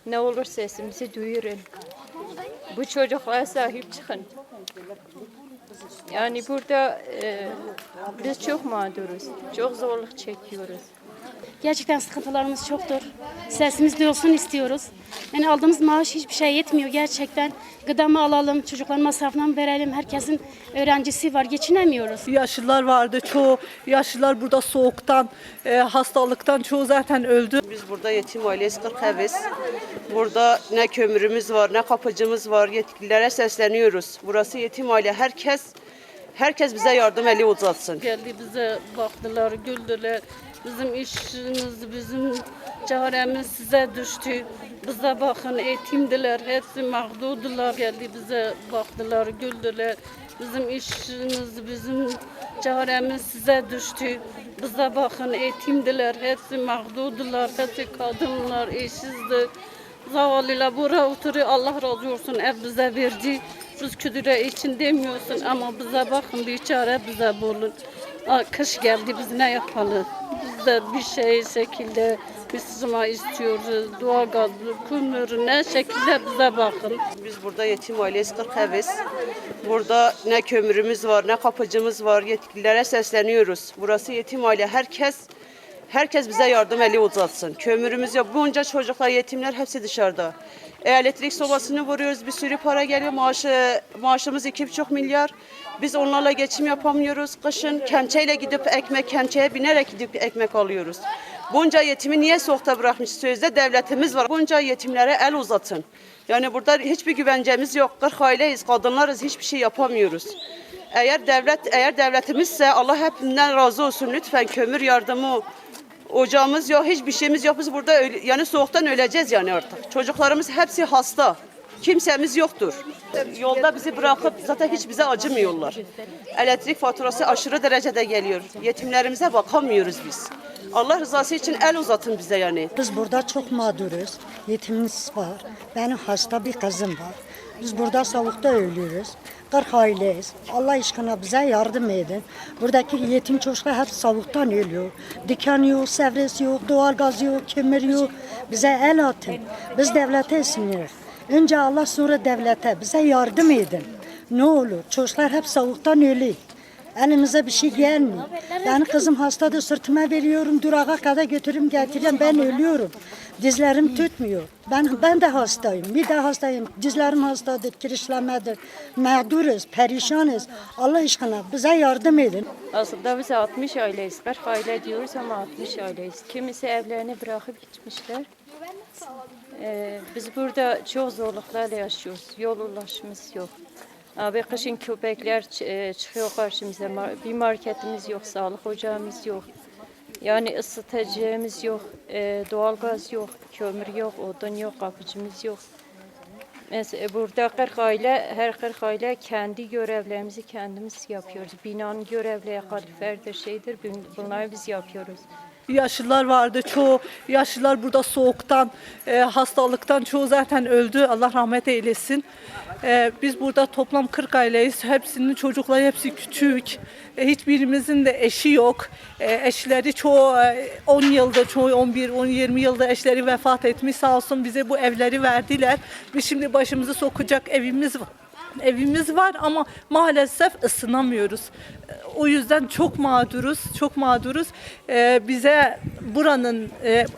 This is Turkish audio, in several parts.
Ne olur sesimizi duyurun. Bu çocuklara sahip çıkın. Yani burada biz çok mağduruz. Çok zorluk çekiyoruz. Gerçekten sıkıntılarımız çoktur. Sesimiz duyulsun istiyoruz. Yani aldığımız maaş hiçbir şey yetmiyor gerçekten. Gıda mı alalım, çocukların masrafına mı verelim? Herkesin öğrencisi var, geçinemiyoruz. Yaşlılar vardı, çoğu yaşlılar burada soğuktan, hastalıktan çoğu zaten öldü. Biz burada yetim aileyiz, 40 eviz. Burada ne kömürümüz var, ne kapıcımız var. Yetkililere sesleniyoruz. Burası yetim aile. Herkes bize yardım eli uzatsın. Geldi bize baktılar, güldüler. Bizim işimiz, bizim çaremiz size düştü. Bize bakın, eğitimdiler, hepsi mağdurdular. Geldi bize baktılar, güldüler. Bizim işimiz, bizim çaremiz size düştü. Bize bakın, eğitimdiler, hepsi mağdurdular. Hepsi kadınlar, eşsizdi. Zavallılar buraya oturuyor, Allah razı olsun, ev bize verdi. Biz küdüre için demiyorsun ama bize bakın, bir çare bize bulun. Kış geldi, biz ne yapalım? Biz de bir şekilde Müslüman istiyoruz. Doğalgaz, kömür, ne şekilde bize bakın. Biz burada yetim aileyiz, 40 eviz. Burada ne kömürümüz var, ne kapıcımız var. Yetkililere sesleniyoruz. Burası yetim aile. Herkes bize yardım eli uzatsın. Kömürümüz yok. Bunca çocuklar, yetimler hepsi dışarıda. Elektrik sobasını vuruyoruz. Bir sürü para geliyor. Maaşımız 2,5 milyar. Biz onlarla geçim yapamıyoruz. Kışın kemçeyle gidip kemçeye binerek gidip ekmek alıyoruz. Bunca yetimi niye soğukta bırakmış? Sözde devletimiz var. Bunca yetimlere el uzatın. Yani burada hiçbir güvencemiz yok. 40 aileyiz, kadınlarız, hiçbir şey yapamıyoruz. Eğer devletimizse Allah hepsinden razı olsun. Lütfen kömür yardımı, ocağımız yok, hiçbir şeyimiz yok. Biz burada yani soğuktan öleceğiz yani artık. Çocuklarımız hepsi hasta. Kimsemiz yoktur. Yolda bizi bırakıp zaten hiç bize acımıyorlar. Elektrik faturası aşırı derecede geliyor. Yetimlerimize bakamıyoruz biz. Allah rızası için el uzatın bize yani. Biz burada çok mağduruz. Yetimimiz var. Benim hasta bir kızım var. Biz burada soğukta ölüyoruz. 40 aileyiz. Allah aşkına bize yardım edin. Buradaki yetim çocuklar hep soğuktan ölüyor. Diken yok, sevresi yok, doğalgaz yok, kömür yok. Bize el atın. Biz devlete ismiyoruz. Önce Allah, sonra devlete. Bize yardım edin. Ne olur? Çocuklar hep soğuktan ölüyor. Elimize bir şey gelmiyor. Benim kızım hastadır, sırtıma veriyorum, durağa kadar götürüp getiriyorum, ben ölüyorum. Dizlerim tutmuyor. Ben de hastayım, bir de hastayım. Dizlerim hastadır, kirişlemedir. Mağduruz, perişanız. Allah aşkına bize yardım edin. Aslında biz 60 aileyiz. 40 aile diyoruz ama 60 aileyiz. Kimisi evlerini bırakıp gitmişler. Biz burada çok zorluklarla yaşıyoruz. Yol ulaşımız yok. Abi kışın köpekler çıkıyor karşımıza. Bir marketimiz yok, sağlık ocağımız yok. Yani ısıtıcımız yok, doğalgaz yok, kömür yok, odun yok, kapıcımız yok. Mesela burada 40 aile, her 40 aile kendi görevlerimizi kendimiz yapıyoruz. Binanın görevleri kaliferdir, şeydir, bunları biz yapıyoruz. Yaşlılar vardı, çoğu yaşlılar burada soğuktan, hastalıktan çoğu zaten öldü. Allah rahmet eylesin. Biz burada toplam 40 aileyiz. Hepsinin çocukları hepsi küçük. Hiçbirimizin de eşi yok. Eşleri çoğu 10 yılda, çoğu 11, 10, 20 yılda eşleri vefat etmiş. Sağ olsun bize bu evleri verdiler. Biz şimdi başımızı sokacak evimiz var ama maalesef ısınamıyoruz. O yüzden çok mağduruz. Bize buranın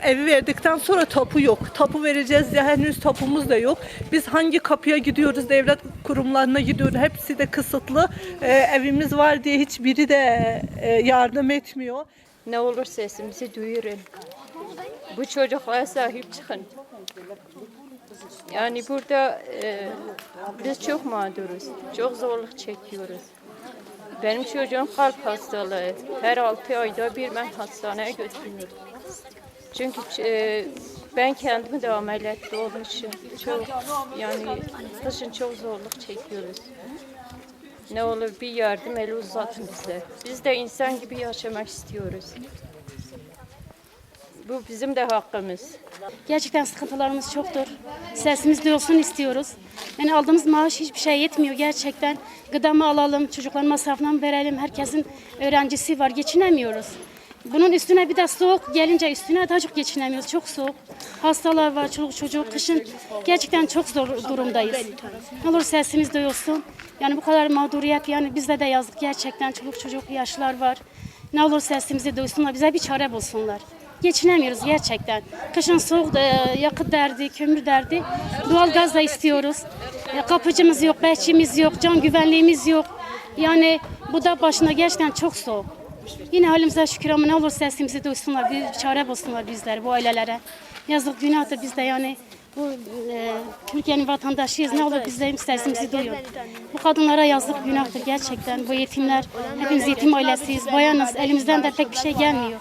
evi verdikten sonra tapu yok. Tapu vereceğiz ya, henüz tapumuz da yok. Biz hangi kapıya gidiyoruz, devlet kurumlarına gidiyoruz. Hepsi de kısıtlı. Evimiz var diye hiçbiri de yardım etmiyor. Ne olur sesimizi duyurun. Bu çocuklara sahip çıkın. Yani burada biz çok mağduruz. Çok zorluk çekiyoruz. Benim çocuğum kalp hastalığı. Her 6 ayda bir ben hastaneye götürüyorum. Çünkü ben kendimi de ameliyatlı olmuşum. Yani kışın çok zorluk çekiyoruz. Ne olur bir yardım eli uzatın bize. Biz de insan gibi yaşamak istiyoruz. Bu bizim de hakkımız. Gerçekten sıkıntılarımız çoktur. Sesimiz duyulsun istiyoruz. Yani aldığımız maaş hiçbir şey yetmiyor gerçekten. Gıda mı alalım, çocukların masrafına mı verelim? Herkesin öğrencisi var, geçinemiyoruz. Bunun üstüne bir de soğuk gelince üstüne daha çok geçinemiyoruz. Çok soğuk. Hastalar var, çoluk çocuk. Kışın gerçekten çok zor durumdayız. Ne olur sesimiz duyulsun. Yani bu kadar mağduriyet, yani bizde de yazık gerçekten. Çoluk çocuk, yaşlılar var. Ne olur sesimizi duysunlar, bize bir çare bulsunlar. Geçinemiyoruz gerçekten. Kışın soğuk, yakıt derdi, kömür derdi. Doğal gaz da istiyoruz. Kapıcımız yok, bekçimiz yok, can güvenliğimiz yok. Yani bu da başına gerçekten çok soğuk. Yine halimize şükür ama ne olur sesimizi duysunlar, bir çare bulsunlar bizler, bu ailelere. Yazık günahtır, biz de yani bu Türkiye'nin vatandaşıyız. Ne olur bizlerin sesimizi duyun. Bu kadınlara yazık günahtır gerçekten. Bu yetimler, hepimiz yetim ailesiyiz. Bayanız, elimizden de pek bir şey gelmiyor.